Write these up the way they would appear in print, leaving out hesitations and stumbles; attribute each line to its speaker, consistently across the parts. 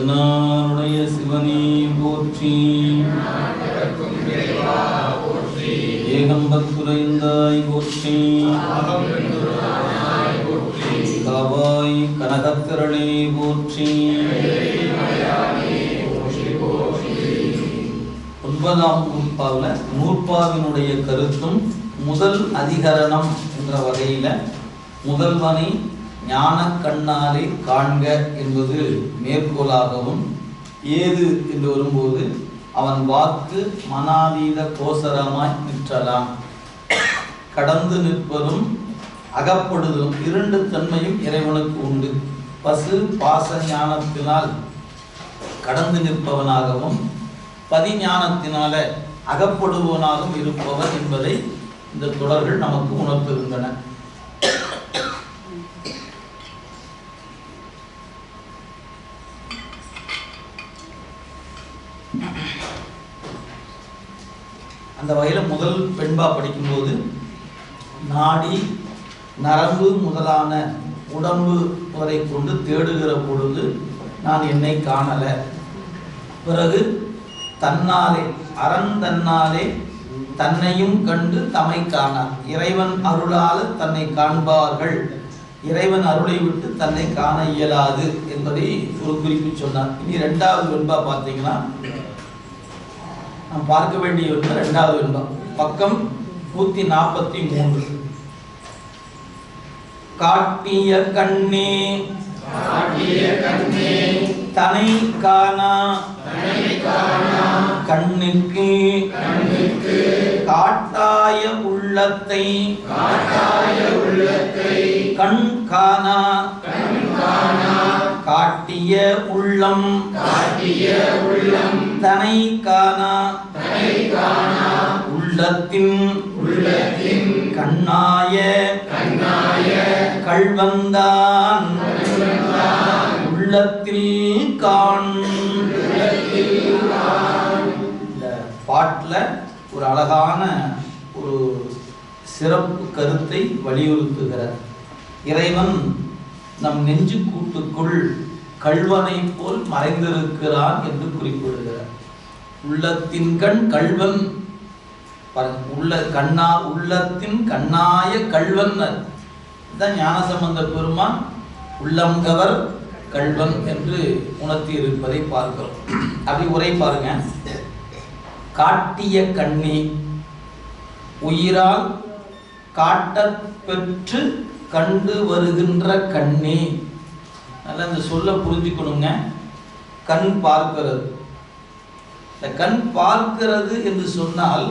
Speaker 1: தென்னாருடைய சிவனே போற்றி, ஏகம்பத்துரைந்தாய் போற்றி, காவாய் கனகத்திரளே போற்றி. 9ஆம் நூற்பாவில் நூற்பாவினுடைய கருத்தும் முதல் அதிகரணம் என்ற வகையில் முதல்வனை ஞான கண்ணாலே காண்க என்பது மேற்கோளாகவும், ஏது என்று வரும்போது அவன் வாக்கு மனாதீத கோசரமாய் நிற்றலாம், கடந்து நிற்பதும் அகப்படுதலும் 2 தன்மையும் இறைவனுக்கு உண்டு. பசு பாச ஞானத்தினால் கடந்து நிற்பவனாகவும் பதிஞானத்தினால அகப்படுபவனாகவும் இருப்பவன் என்பதை இந்த தொடர்கள் நமக்கு உணர்த்துகின்றன. அந்த வகையில் முதல் பெண்பா படிக்கும்போது நாடி நரம்பு முதலான உடம்பு வரை கொண்டு தேடுகிற பொழுது நான் என்னை காணலை. பிறகு தன்னாலே அறந்தன்னாலே தன்னையும் கண்டு தம்மை காணார், இறைவன் அருளால் தன்னை காண்பார்கள், இறைவன் அருளை விட்டு தன்னை காண இயலாது என்பதை ஒரு குறிப்பு சொன்னார். இனி 2வது வெண்பா பார்த்தீங்கன்னா நாம் பார்க்க வேண்டிய 2வது வெண்பா பக்கம் 143. காட்டிய கண்ணே தனை காணா கண்ணுக்கு காட்டாய உள்ளத்தை கண் காணா காட்டிய உள்ளம் தனை காணா உள்ளத்தின் கண்ணாய கள்வந்தான் உள்ளத்தில் காண். இந்த பாட்டுல ஒரு அழகான ஒரு சிறப்பு கருத்தை வலியுறுத்துகிறார். இறைவன் நம் நெஞ்சு கூட்டுக்குள் கள்வனை போல் மறைந்திருக்கிறான் என்று குறிப்பிடுகிறார். உள்ளத்தின் கண் கள்வன், உள்ளத்தின் கண்ணாய கள்வன் தான் ஞானசம்பந்த பெருமான் உள்ளங்கவர் கள்வன் என்று உணர்த்தி இருப்பதை பார்க்கிறோம். அப்படி உரை பாருங்க. காட்டிய கண்ணே, உயிரால் காட்ட பெற்று கண்டு வருகின்ற கண்ணே. நல்லா இந்த சொல்ல புரிஞ்சுக்கணுங்க. கண் பார்க்கிறது. இந்த கண் பார்க்கிறது என்று சொன்னால்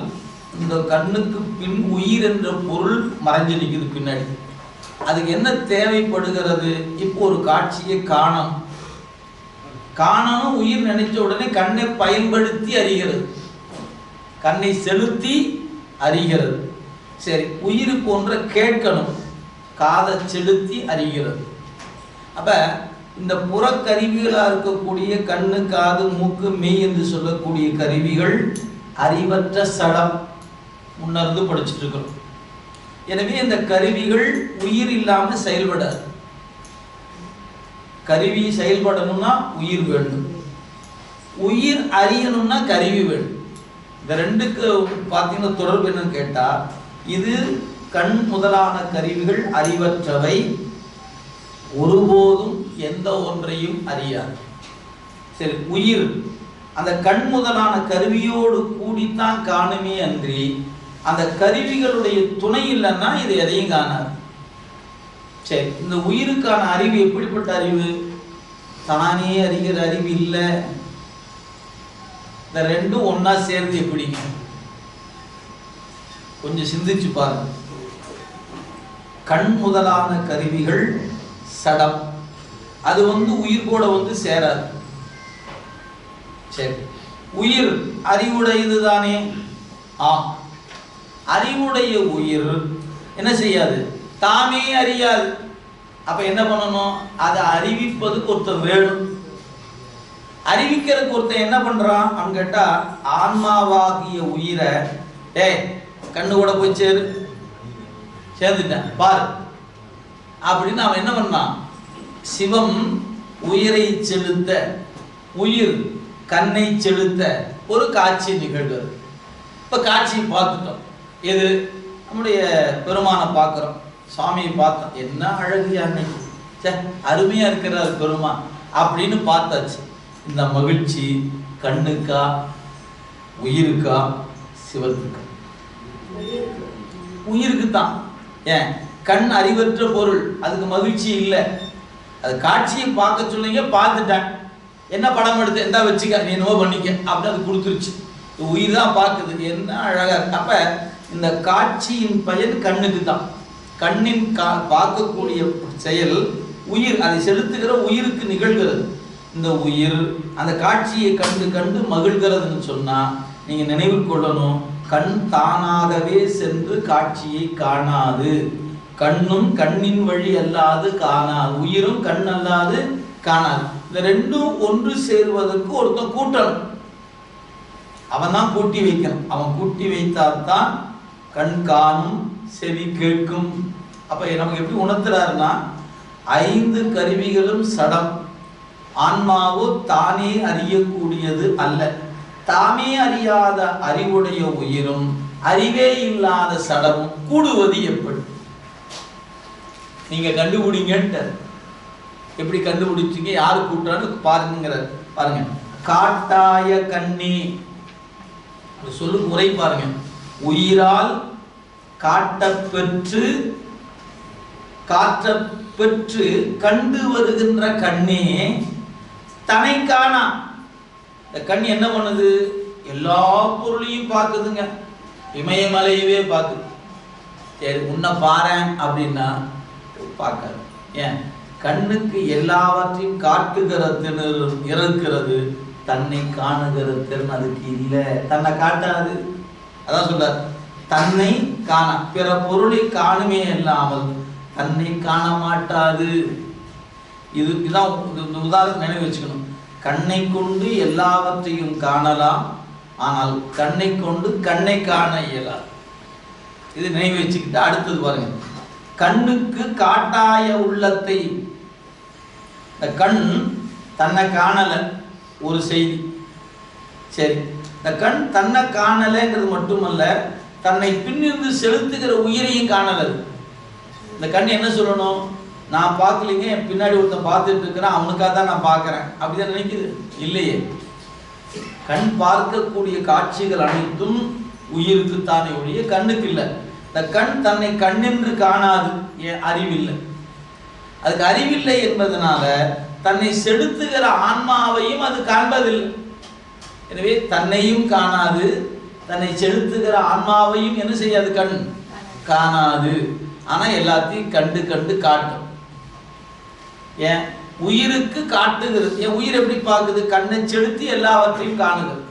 Speaker 1: இந்த கண்ணுக்கு பின் உயிர் என்ற பொருள் மறைஞ்சிருக்குது பின்னாடி. அதுக்கு என்ன தேவைப்படுகிறது? இப்போ ஒரு காட்சியை காணணும் உயிர் நினைச்ச உடனே கண்ணை பயன்படுத்தி அறிகிறது, கண்ணை செலுத்தி அறிகிறது. சரி, உயிருக்கு ஒன்றை கேட்கணும், காதை செலுத்தி அறிகிறது. அப்ப இந்த புறக்கருவிகளாக இருக்கக்கூடிய கண்ணு காது மூக்கு மெய் என்று சொல்லக்கூடிய கருவிகள் அறிவற்ற சடம், முன்னர்ந்து படிச்சுட்டு இருக்கிறோம். எனவே இந்த கருவிகள் உயிர் இல்லாமல் செயல்படாது. கருவி செயல்படணும்னா உயிர் வேண்டும், உயிர் அறியணும்னா கருவி வேண்டும். இந்த 2க்கு பார்த்தீங்கன்னா தொடர்பு என்னன்னு கேட்டா, இது கண் முதலான கருவிகள் அறிவற்றவை, ஒருபோதும் எந்த ஒன்றையும் அறியாது. சரி, உயிர் அந்த கண் முதலான கருவியோடு கூடித்தான் காணுமே அன்றி அந்த கருவிகளுடைய துணை இல்லைன்னா இது எதையும் காணாது. சரி, இந்த உயிருக்கான அறிவு எப்படிப்பட்ட அறிவு? தானே அறிகிற அறிவு இல்லை. இந்த 2ம் ஒன்னா சேர்ந்து எப்படிங்க? கொஞ்சம் சிந்திச்சு பாருங்க. கண் முதலான கருவிகள் சடம், அது உயிர் கூட சேராது. சரி, உயிர் அறிவுடையது தானே? அறிவுடைய உயிர் என்ன செய்யாது? தாமே அறியாது. அப்ப என்ன பண்ணணும்? அதை அறிவிப்பதுக்கு ஒருத்தர் வேணும். அறிவிக்கிறதுக்கு ஒருத்தர் என்ன பண்றான் அப்படின்னு கேட்டா, ஆன்மாவாகிய உயிரை கண்ணு கூட போய் சேர்ந்துட்டேன் பாரு அப்படின்னு அவன் என்ன பண்ணான்? சிவம் உயிரை செலுத்த உயிர் கண்ணை செலுத்த ஒரு காட்சி நிகழ்கிறது. இப்போ காட்சியை பார்த்துட்டோம். எது? நம்முடைய பெருமானை பார்க்குறோம், சுவாமியை பார்த்தோம், என்ன அழகு அன்னைக்கு, சே அருமையாக இருக்கிறார் பெருமான் அப்படின்னு பார்த்தாச்சு. இந்த மகிழ்ச்சி கண்ணுக்கா உயிருக்கா சிவத்துக்கா? உயிருக்கு தான். ஏன்? கண் அறிவற்ற பொருள், அதுக்கு மகிழ்ச்சி இல்லை. அது காட்சியை பார்க்க சொல்லுங்க, பார்த்துட்டேன், என்ன படம் எடுத்து எந்த வச்சுக்க, நீ என்னவோ பண்ணிக்க அப்படின்னு அது கொடுத்துருச்சு. உயிர் தான் பார்க்குது, என்ன அழகா இருக்கு. அப்ப இந்த காட்சியின் பயன் கண்ணுக்கு தான். கண்ணின் பார்க்கக்கூடிய செயல் உயிர், அதை செலுத்துகிற உயிருக்கு நிகழ்கிறது. இந்த உயிர் அந்த காட்சியை கண்டு கண்டு மகிழ்கிறதுன்னு சொன்னா நீங்க நினைவில் கொள்ளணும், கண் தானாகவே சென்று காட்சியை காணாது. கண்ணும் கண்ணின் வழி அல்லாது காணாது, உயிரும் கண் அல்லாது காணாது. இந்த ரெண்டும் ஒன்று சேர்வதற்கு ஒருத்தன் கூட்டணும், அவன் தான் கூட்டி வைக்கணும். அவன் கூட்டி வைத்தால்தான் கண் காணும், செவி கேட்கும். அப்ப நமக்கு எப்படி உணர்த்துறாருன்னா, 5 கருவிகளும் சடம், ஆன்மாவோ தானே அறியக்கூடியது அல்ல. தாமே அறியாத அறிவுடைய உயிரும் அறிவே இல்லாத சடமும் கூடுவது எப்படி? நீங்க கண்டுபிடிங்கன்ட்டு. எப்படி கண்டுபிடிச்சிங்க, யாரு கூட்டுறான்னு பாருங்கிறார். பாருங்க, காட்டாய கண்ணி சொல்லு முறை பாருங்க. உயிரால் காட்டப்பெற்று காற்றப்பெற்று கண்டு வருகின்ற கண்ணே தன்னை காணா. இந்த கண் என்ன பண்ணுது? எல்லா பொருளையும் பார்க்குதுங்க, இமயமலையவே பார்க்குது. சரி உன்னை பாறேன் அப்படின்னா பார்க்காது. ஏன்? கண்ணுக்கு எல்லாவற்றையும் காட்டுகிற திறன் இருக்கிறது, தன்னை காணுகிற திறன் அதுக்கு இல்லை. தன்னை காட்டாது. அதான் சொல்றார், தன்னை காண, பிற பொருளை காணுமே இல்லாமல் தன்னை காண மாட்டாது. இதுதான் உதாரணம் நினைவு வச்சுக்கணும். கண்ணை கொண்டு எல்லாவற்றையும் காணலாம், ஆனால் கண்ணை கொண்டு கண்ணை காண இயலாது. இது நினைவு வச்சுக்கிட்டு அடுத்தது பாருங்க, கண்ணுக்கு காட்டாய உள்ளத்தை. இந்த கண் தன்னை காணல, ஒரு செய்தி. சரி, இந்த கண் தன்னை காணலைங்கிறது மட்டுமல்ல, தன்னை பின்னிருந்து செலுத்துகிற உயிரையும் காணல. இந்த கண் என்ன சொல்லணும்? நான் பார்க்கலிங்க, என் பின்னாடி ஒருத்தன் பார்த்துட்டு இருக்கிறேன், அவனுக்காக தான் நான் பார்க்குறேன் அப்படிதான் நினைக்குது? இல்லையே. கண் பார்க்கக்கூடிய காட்சிகள் அனைத்தும் உயிருக்கு தானே ஒழிய கண்ணுக்கு இல்லை. இந்த கண் தன்னை கண்ணென்று காணாது, அறிவில்லை. அதுக்கு அறிவில்லை என்பதனால தன்னை செலுத்துகிற ஆன்மாவையும் அது காண்பதில்லை. எனவே தன்னையும் காணாது, தன்னை செலுத்துகிற ஆன்மாவையும் என்ன செய்யாது? கண் காணாது. ஆனா எல்லாத்தையும் கண்டு கண்டு காட்டும். ஏன்? உயிருக்கு காட்டுகிறது. ஏன்? உயிர் எப்படி பார்க்குது? கண்ணை செலுத்தி எல்லாவற்றையும் காணுகிறது.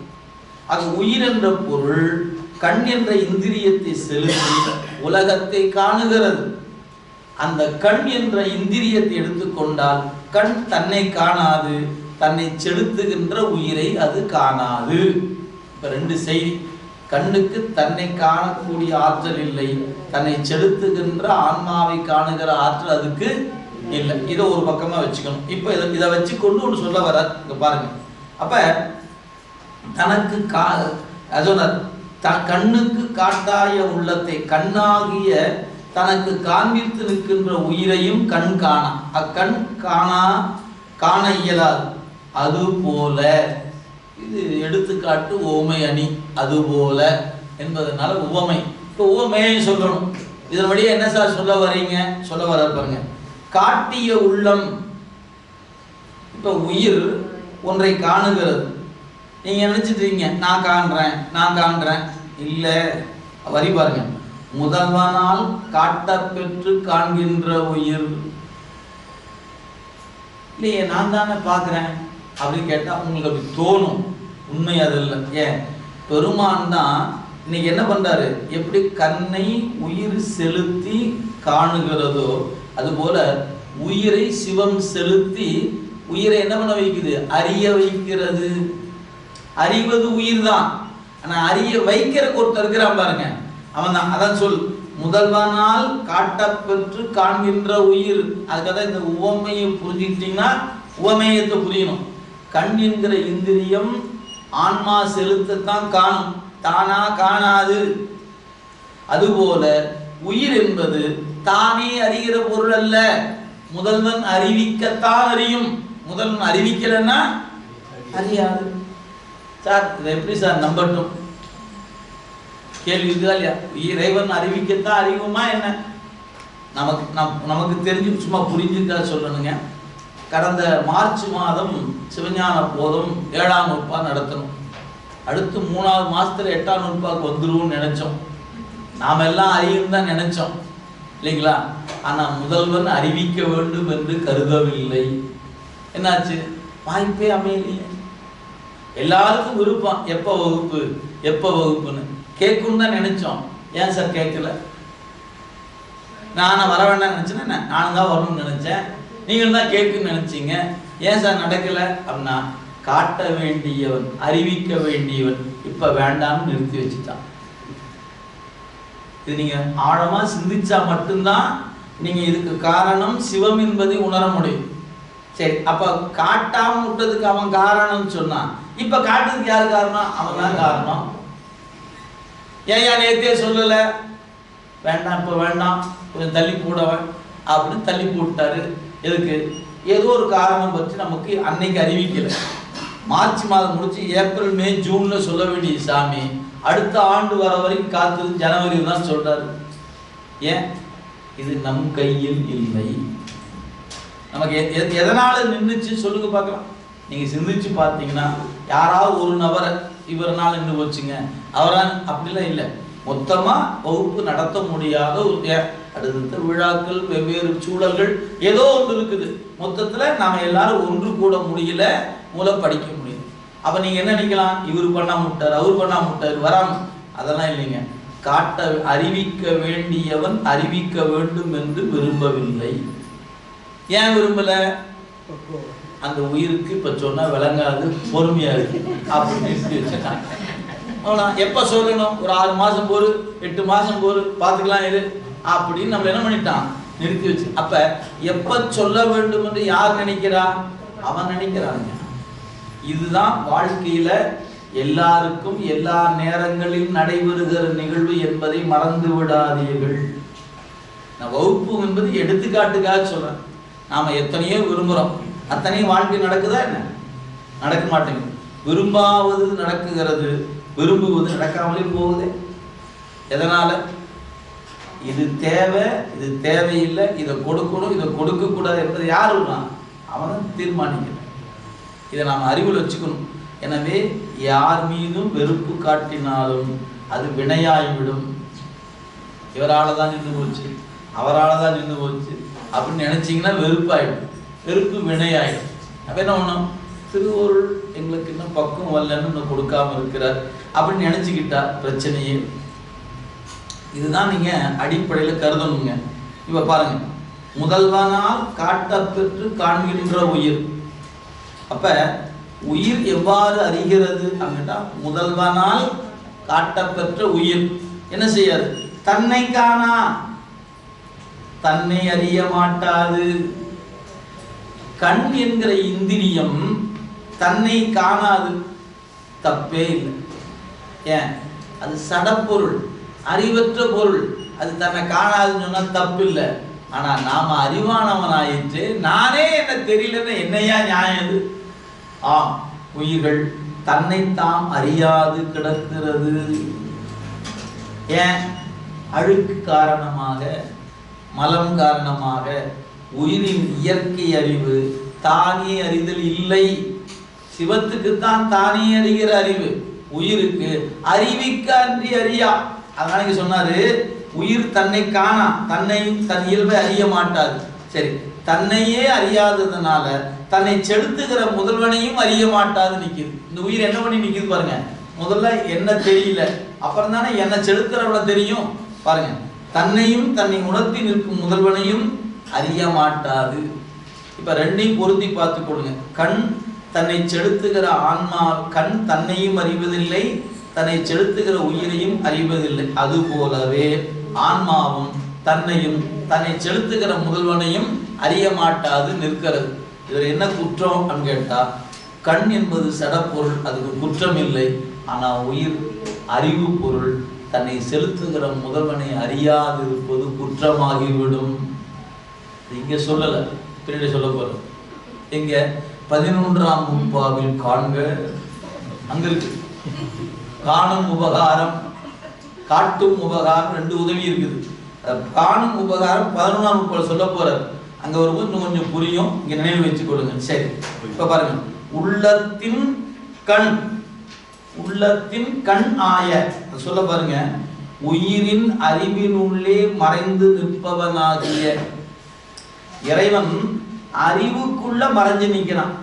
Speaker 1: அது உயிர் என்ற பொருள் கண் என்ற இந்திரியத்தை செலுத்தி உலகத்தை காணுகிறது. அந்த கண் என்ற இந்திரியத்தை எடுத்துக்கொண்டால் கண் தன்னை காணாது, தன்னை செலுத்துகின்ற உயிரை அது காணாது. இப்ப 2 செய்தி. கண்ணுக்கு தன்னை காணக்கூடிய ஆற்றல் இல்லை, தன்னை செலுத்துகின்ற ஆன்மாவை காணுகிற ஆற்றல் அதுக்கு இல்லை. இதை ஒரு பக்கமா வச்சுக்கணும். இப்ப இதை வச்சு கொண்டு ஒன்று சொல்ல வர பாருங்க. அப்ப தனக்கு கண்ணுக்கு காட்டாய உள்ளத்தை, கண்ணாகிய தனக்கு காண்பித்து நிற்கின்ற உயிரையும் கண் காணா, அக்கண் காண இயலாது. அது போல, இது எடுத்துக்காட்டு ஓமை அணி. அது போல என்பதனால உவமை. இப்போ உவமையை சொல்லணும். இதன் வழியா என்ன சார் சொல்ல வரீங்க? சொல்ல வர பாருங்க, காட்டிய உள்ளம். இப்போ உயிர் ஒன்றை காணுகிறது. நீங்க நினைச்சிட்டீங்க நான் காண்றேன். இல்லை, வரி பாருங்க, முதல்வனால் காட்டப்பெற்று காண்கின்ற உயிர். இல்லையே, நான் தானே பார்க்கிறேன் அப்படின்னு கேட்டா உங்களுக்கு அப்படி தோணும். உண்மை அது இல்லை. ஏன்? பெருமான் தான் இன்னைக்கு என்ன பண்றாரு? எப்படி கண்ணை உயிர் செலுத்தி காணுகிறதோ அதுபோல உயிரை சிவம் செலுத்தி உயிரை என்ன பண்ண வைக்குது? அறிய வைக்கிறது. அறிவது உயிர் தான், ஆனா அறிய வைக்கிற ஒருத்தர் இருக்கிறான் பாருங்க, அவன் தான். அதான் சொல், முதல்வனால் காட்டப்பெற்று காண்கின்ற உயிர். அதுக்காக இந்த உவமையை புரிஞ்சுக்கிட்டீங்கன்னா உவமேயத்தை புரியணும். கண் என்கிற இந்திரியம் ஆன்மா செலுத்தத்தான் காணும், தானா காணாது. அதுபோல உயிர் என்பது தானே அறிகிற பொருள் அல்ல, முதல்வன் அறிவிக்கத்தான் அறியும். முதல்வன் அறிவிக்கலன்னா அறியாது. சார் இதை எப்படி சார் நம்பட்டும்? கேள்வி இருக்குதா இல்லையா? இறைவன் அறிவிக்கத்தான் அறிவுமா என்ன? நமக்கு தெரிஞ்சு சும்மா புரிஞ்சுக்கா சொல்லணுங்க. கடந்த மார்ச் மாதம் சிவஞான போதம் 7ஆம் வகுப்பா நடத்தணும். அடுத்து 3வது மாசத்துல 8ஆம் வகுப்பாக்கு வந்துருவோம்னு நினைச்சோம். நாம எல்லாம் அறியும் தான் நினைச்சோம் இல்லைங்களா? ஆனா முதல்வன் அறிவிக்க வேண்டும் என்று கருதவில்லை. என்னாச்சு? வாய்ப்பே அமையலையே. எல்லாருக்கும் விருப்பம், எப்ப வகுப்பு எப்ப வகுப்புன்னு கேட்கும் தான் நினைச்சோம். ஏன் சார் கேட்கல? நான் வர வேண்டாம் நினைச்சேன், நானும் தான் வரணும்னு நினைச்சேன், நீங்கள் தான் கேட்குன்னு நினைச்சீங்க. ஏன் சார் நடக்கல அப்படின்னா, காட்ட வேண்டியவன் அறிவிக்க வேண்டியவன் இப்ப வேண்டாம்னு நிறுத்தி வச்சுட்டான். இது நீங்க ஆழமா சிந்திச்சா மட்டும்தான் நீங்க இதுக்கு காரணம் சிவம் என்பதை உணர முடியும். சரி, அப்ப காட்டாம விட்டதுக்கு அவன் காரணம் சொன்னான். இப்ப காட்டுறதுக்கு யாரு காரணம்? அவன் தான் காரணம். ஏன் நேத்தே சொல்லல, வேண்டாம் இப்ப வேண்டாம், கொஞ்சம் தள்ளி போடவன் அப்படின்னு தள்ளி போட்டாரு. எதுக்கு? ஏதோ ஒரு காரணம் பற்றி நமக்கு அன்னைக்கு அறிவிக்கல. மார்ச் மாதம் முடிச்சு ஏப்ரல் மே ஜூன்ல சொல்ல வேண்டிய சாமி அடுத்த ஆண்டு வர வரைக்கும் காத்து ஜனவரி தான் சொல்றாரு. ஏன்? இது நம் கையில் இல்லை. நமக்கு எதனால நின்றுச்சு சொல்லுங்க பார்க்கலாம். நீங்க சிந்திச்சு பார்த்தீங்கன்னா யாராவது ஒரு நபரை இவரனால நின்று போச்சுங்க, அவரால் அப்படிலாம் இல்லை. மொத்தமா வகுப்பு நடத்த முடியாத ஒரு அடுத்த விழாக்கள், வெவ்வேறு சூழல்கள் ஏதோ ஒன்று இருக்குது. மொத்தத்துல நாம எல்லாரும் ஒன்று கூட முடியல, மூலம் படிக்க முடியும். அப்ப நீங்க என்ன நினைக்கலாம்? இவர் பண்ணாம விட்டார், அவர் பண்ணாம விட்டார், வராம. அதெல்லாம் இல்லைங்க. காட்ட அறிவிக்க வேண்டியவன் அறிவிக்க வேண்டும் என்று விரும்பவில்லை. ஏன் விரும்பல? அந்த உயிருக்கு இப்ப சொன்னா விளங்காது, பொறுமையா இருக்கு அப்படின்னு வச்சுட்டாங்க. எப்ப சொல்லணும்? ஒரு 6 மாசம் போரு, 8 மாசம் போரு, பாத்துக்கலாம் இரு அப்படின்னு நம்ம என்ன பண்ணிட்டான்? நிறுத்தி வச்சு. அப்ப எப்ப சொல்ல வேண்டும் என்று யார் நினைக்கிறா? அவன் நினைக்கிறாங்க. இதுதான் வாழ்க்கையில எல்லாருக்கும் எல்லா நேரங்களிலும் நடைபெறுகிற நிகழ்வு என்பதை மறந்து விடாதீர்கள். நான் வகுப்பு என்பது எடுத்துக்காட்டுக்காக சொல்றேன். நாம எத்தனையோ விரும்புறோம், அத்தனையும் வாழ்க்கை நடக்குதா என்ன? நடக்க மாட்டேங்குது. விரும்பாவது நடக்குகிறது, விரும்புவது நடக்காமலே போகுது. எதனால? இது தேவை, இது தேவையில்லை, இதை கொடுக்கணும், இதை கொடுக்க கூடாது என்பது யாரு? அவன் தீர்மானிக்கணும். இதை நாம் அறிவில் வச்சுக்கணும். எனவே யார் மீதும் வெறுப்பு காட்டினாலும் அது வினையாய்விடும். இவரால் தான் நின்று போச்சு, அவரால் தான் நின்று போச்சு அப்படின்னு நினைச்சிங்கன்னா வெறுப்பாயிடும். வெறுப்பு வினையாயிடும். அப்போ என்ன பண்ணணும்? திருவருள் எங்களுக்கு இன்னும் பக்கம் வரலன்னு இன்னும் கொடுக்காம இருக்கிறார் அப்படின்னு நினைச்சுக்கிட்டா பிரச்சனையே. இதுதான் நீங்க அடிப்படையில கருதணுங்க. இப்ப பாருங்க, முதல்வனால் காட்டப்பெற்று காண்கின்ற உயிர். அப்ப உயிர் எவ்வாறு அறிகிறது அப்படின்னா, முதல்வனால் காட்டப்பெற்ற உயிர் என்ன செய்யாது? தன்னை காணா, தன்னை அறிய மாட்டாது. கண் என்கிற இந்திரியம் தன்னை காணாது, தப்பே இல்லை. ஏன்? அது சடப்பொருள், அறிவற்ற பொருள். அது தன்னை காணாதுன்னு சொன்னா தப்பு இல்லை. ஆனா நாம அறிவானவன் ஆயிற்று, நானே என்ன தெரியலன்னு என்னையா நியாயம்? ஆம், உயிர்கள் தன்னைத்தாம் அறியாது கிடக்கிறது. ஏன்? அழுக்கு காரணமாக, மலம் காரணமாக. உயிரின் இயற்கை அறிவு தானே அறிதல் இல்லை. சிவத்துக்குத்தான் தானே அறிகிற அறிவு, உயிருக்கு அறிவிக்க அன்றி அறியா. அதனால சொன்னாரு, உயிர் தன்னை காணா, தன்னையும் தன் இயல்பை அறிய மாட்டாது. சரி, தன்னையே அறியாததுனால தன்னை செலுத்துகிற முதல்வனையும் அறிய மாட்டாது நிக்குது. இந்த உயிர் என்ன பண்ணி நிக்குது பாருங்க. முதல்ல என்ன தெரியல, அப்புறம் தானே என்ன செலுத்துறவள தெரியும். பாருங்க, தன்னையும் தன்னை உணர்த்தி நிற்கும் முதல்வனையும் அறிய மாட்டாது. இப்ப ரெண்டையும் பொருத்தி பார்த்து கொடுங்க. கண் தன்னை செலுத்துகிற ஆன்மா, கண் தன்னையும் அறிவதில்லை, தன்னை செலுத்துகிற உயிரையும் அறிவதில்லை. அது போலவே ஆன்மாவும் தன்னையும் தன்னை செலுத்துகிற முதல்வனையும் அறிய மாட்டாது நிற்கிறது. இவர் என்ன குற்றம் அப்படின்னு கேட்டா, கண் என்பது சடப்பொருள், அதுக்கு குற்றம் இல்லை. ஆனால் உயிர் அறிவு பொருள், தன்னை செலுத்துகிற முதல்வனை அறியாது இருப்பது குற்றமாகிவிடும். இங்க சொல்லல, பின்னாடி சொல்ல போறோம். எங்க 11ஆம் நூற்பாவில் காண்க, அங்க இருக்கு. காணும் உபகாரம், காட்டும் உபகாரம், 2 உதவி இருக்குது. காணும் உபகாரம் 11ஆம் நூற்பாவில் சொல்ல போறார். அங்க வரும்போது இன்னும் கொஞ்சம் புரியும். இங்க நினைவு வச்சுக் கொள்ளுங்க. சரி, இப்ப பாருங்க. உள்ளத்தின் கண், உள்ளத்தின் கண் ஆய சொல்ல பாருங்க. உயிரின் அறிவினுள்ளே மறைந்து நிற்பவனாகிய இறைவன் அறிவுக்குள்ள மறைஞ்சு நிற்கிறான்.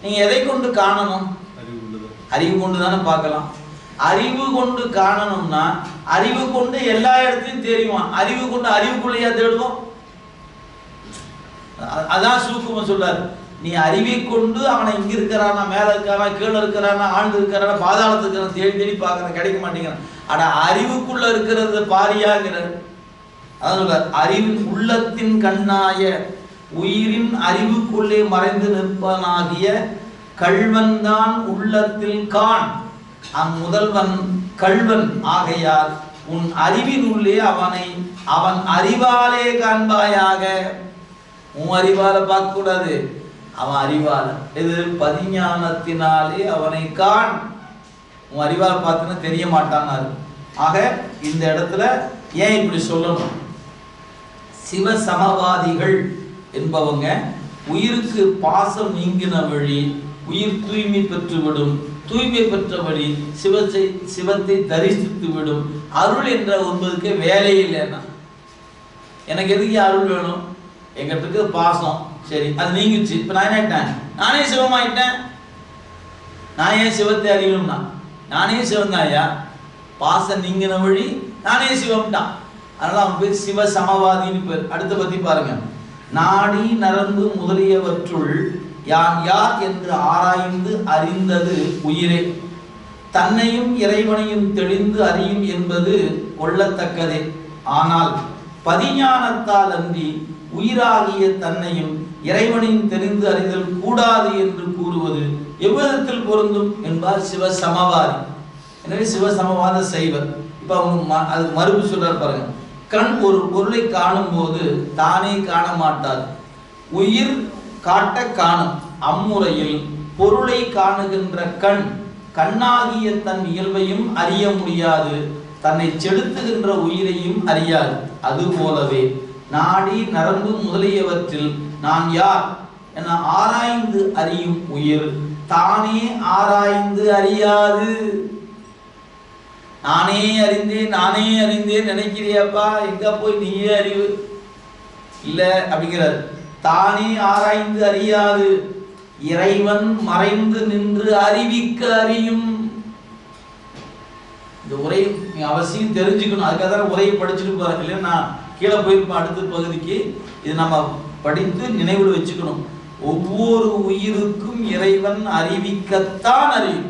Speaker 1: நீங்க எதை கொண்டு காணணும்? அறிவு கொண்டு தானே பார்க்கலாம். அறிவு கொண்டு காணணும்னா அறிவு கொண்டு எல்லா இடத்தையும் தெரியுமா? அறிவு கொண்டு அறிவுக்குள்ளையா தேடுவோம்? அதான் சூக்கும சொல்றாரு. நீ அறிவை கொண்டு அவனை இங்க இருக்கிறானா, மேல இருக்கானா, கீழே இருக்கிறானா, ஆழ்ந்து இருக்கிறானா, பாதாளத்துக்கு இருக்கிறான் தேடி தேடி பார்க்கறான், கிடைக்க மாட்டேங்கிறான். ஆனா அறிவுக்குள்ள இருக்கிறது பாரியாகிறார். அதான் சொல்றார், அறிவின் உள்ளத்தின் கண்ணாய உயிரின் அறிவுக்குள்ளே மறைந்து நிற்பனாகிய கள்வன் தான் உள்ளத்தில் காண். அம்முதல்வன் கள்வன் ஆகையால் உன் அறிவினுள்ளே அவனை அவன் அறிவாலே காண்பாயாக. உன் அறிவால பார்க்க கூடாது, அவன் அறிவால. இது பதிஞானத்தினாலே அவனை காண். உன் அறிவால பார்த்துன்னா தெரிய மாட்டான். ஆக இந்த இடத்துல ஏன் இப்படி சொல்லணும்? சிவ சமவாதிகள் என்பவங்க உயிருக்கு பாசம் நீங்கின வழி உயிர் தூய்மை பெற்றுவிடும், தூய்மை பெற்றபடி சிவத்தை தரிசித்து விடும். அருள் என்ற ஒன்பதுக்கு வேலையே இல்லைன்னா எனக்கு எதுக்கு அருள் வேணும்? எங்கிட்ட பாசம், சரி அது நீங்கிச்சு, இப்ப நான் என்ன, நானே சிவமாயிட்டேன். நான் ஏன் சிவத்தை அறியணும்னா நானே சிவந்தாயா, பாசம் நீங்கின வழி நானே சிவம்தான். அதனால அவன் பேர் சிவ சமவாதின்னு பேர். அடுத்த பத்தி பாருங்க. நாடி நரம்பு முதலியவற்றுள் யான் யார் என்று ஆராய்ந்து அறிந்தது உயிரே, தன்னையும் இறைவனையும் தெளிந்து அறியும் என்பது கொள்ளத்தக்கதே. ஆனால் பதிஞானத்தால் அன்றி உயிராகிய தன்னையும் இறைவனையும் தெரிந்து அறிதல் கூடாது என்று கூறுவது எவ்விதத்தில் பொருந்தும் என்பார் சிவ சமவாதி. எனவே சிவ சமவாத செய்வர். இப்ப அவங்க அது மறுப்பு சொல்றார் பாருங்க. கண் ஒரு பொருளை காணும் போது தானே காண மாட்டார், உயிர் காட்ட காணும். அம்முறையில் பொருளை காணுகின்ற கண் கண்ணாகிய தன் இயல்பையும் அறிய முடியாது, தன்னை செலுத்துகின்ற உயிரையும் அறியாது. அதுபோலவே நாடி நரம்பு முதலியவற்றில் நான் யார் என ஆராய்ந்து அறியும் உயிர் தானே ஆராய்ந்து அறியாது. நானே அறிந்தேன் நினைக்கிறியாப்பா, எங்க போய் நீயே அறிவு இல்ல அப்படிங்கிறார். தானே ஆராய்ந்து அறியாது, இறைவன் மறைந்து நின்று அறிவிக்க அறியும். இந்த உரை அவசியம் தெரிஞ்சுக்கணும். அதுக்காக தான் உரையை படிச்சுட்டு போறேன். இல்லைன்னா நான் கீழே போயிருப்பேன் அடுத்த பகுதிக்கு. இது நம்ம படித்து நினைவில் வச்சுக்கணும். ஒவ்வொரு உயிருக்கும் இறைவன் அறிவிக்கத்தான் அறியும்.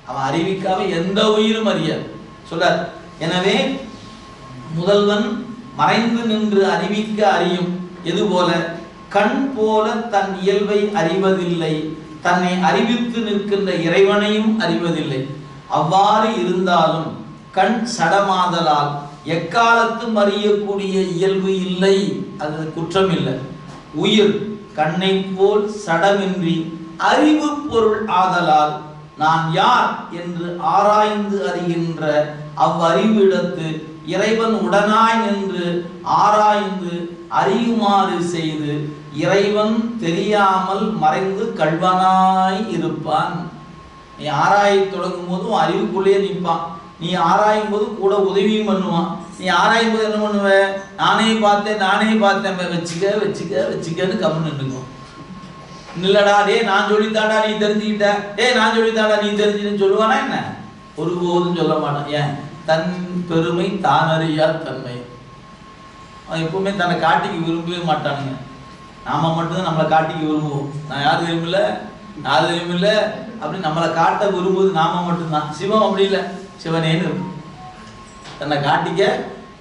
Speaker 1: அவன் அறிவிக்காம எந்த உயிரும் அறியாது சொல்றார். எனவே முதல்வன் மறைந்து நின்று அறிவிக்க அறியும். எதுபோல கண் போல தன் இயல்பை அறிவதில்லை, தன்னை அறிவித்து நிற்கின்ற இறைவனையும் அறிவதில்லை. அவ்வாறு இருந்தாலும் கண் சடமாதலால் எக்காலத்தும் அறியக்கூடிய இயல்பு இல்லை, அது குற்றம் இல்லை. உயிர் கண்ணை போல் சடமின்றி அறிவு பொருள் ஆதலால் நான் யார் என்று ஆராய்ந்து அறிகின்ற அவ்வறிவிடத்து இறைவன் உடனாய் நின்று ஆராய்ந்து அறியுமாறு செய்து இறைவன் தெரியாமல் மறைந்து கள்வனாய் இருப்பான். நீ ஆராய தொடங்கும் போதும் அறிவுக்குள்ளேயே நிற்பான். நீ ஆராயும் போது கூட உதவியும் பண்ணுவான். நீ ஆராயும் போது என்ன பண்ணுவ? நானே பார்த்தேன் வச்சுக்கன்னு கம்முன்னு நின்றுக்கும். இல்லடா டே நான் சொல்லித்தாடா நீ தெரிஞ்சுக்கிட்ட, நான் சொல்லித்தாடா நீ தெரிஞ்சுன்னு சொல்லுவானா என்ன? ஒருபோதும் சொல்ல மாட்டான். ஏன்? தன் பெருமை தான் அறியா தன்மை. அவன் எப்பவுமே தன்னை காட்டிக்க விரும்பவே மாட்டானுங்க. நாம மட்டும்தான் நம்மளை காட்டிக்க விரும்புவோம். நான் யாரும் விரும்பல அப்படின்னு நம்மளை காட்ட விரும்புவது நாம மட்டும்தான். சிவம் அப்படி இல்லை. சிவனேன்னு தன்னை காட்டிக்க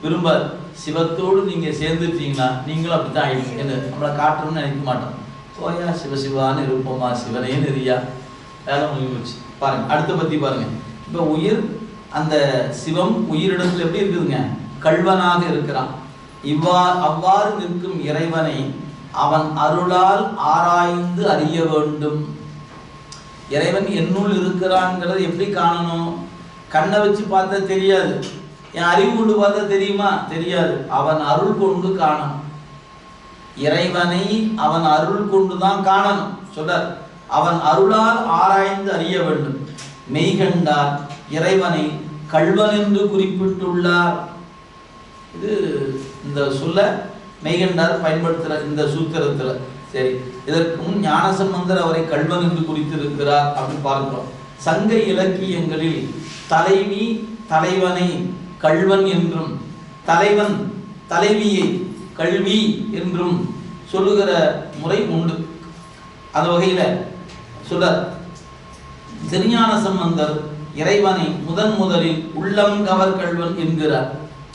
Speaker 1: விரும்பாது. சிவத்தோடு நீங்க சேர்ந்துட்டீங்களா நீங்களும் அப்படித்தான் ஆயிடுங்க. என்ன நம்மளை காட்டணும்னு நினைக்க மாட்டோம். போயா சிவசிவான்னு இருப்போமா, சிவனேன்னு இருயா வேலை முடிவு போச்சு. பாருங்க அடுத்த பத்தி பாருங்க. இப்ப உயிர் அந்த சிவம் உயிரிடத்துல எப்படி இருக்குதுங்க? கள்வனாக இருக்கிறான். அவ்வாறு நிற்கும் இறைவனை அவன் அருளால் ஆராய்ந்து அறிய வேண்டும். இறைவன் என்னுள் இருக்கிறான்ங்கிறது எப்படி காணணும்? கண்ணை வச்சு பார்த்தா தெரியாது, என் அறிவு கொண்டு பார்த்தா தெரியுமா? தெரியாது. அவன் அருள் கொண்டு காணணும். இறைவனை அவன் அருள் கொண்டுதான் காணணும் சொல்றார். அவன் அருளால் ஆராய்ந்து அறிய வேண்டும். மெய்கண்டார் இறைவனை கள்வன் என்று குறிப்பிட்டுள்ளார். இது இந்த சொல்ல மெய்கண்டார் பயன்படுத்துற இந்த சூத்திரத்துல. சரி, இதற்கு முன் ஞானசம்பந்தர் அவரை கள்வன் என்று குறித்திருக்கிறார் அப்படின்னு பார்க்கிறோம். சங்க இலக்கியங்களில் தலைவி தலைவனை கள்வன் என்றும் தலைவன் தலைவியை கல்வி என்றும் சொல்லுகிற முறை உண்டு. அந்த வகையில சொல்றார் திருஞான சம்பந்தர் இறைவனை முதலில் உள்ளம் கவர் கள்வன் என்கிறார்.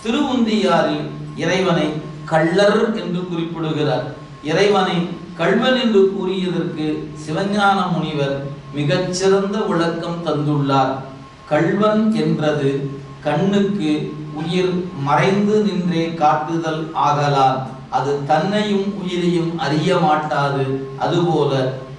Speaker 1: திருவுந்தியாரில் இறைவனை கள்ளர் என்று குறிப்பிடுகிறார். இறைவனை கள்வன் என்று கூறியதற்கு சிவஞான முனிவர் மிகச்சிறந்த விளக்கம் தந்துள்ளார். கள்வன் என்றது கண்ணுக்கு உயிர் மறைந்து நின்றே காட்டுதல் ஆகலார். அது தன்னையும் உயிரையும் அறிய மாட்டாது. அதுபோல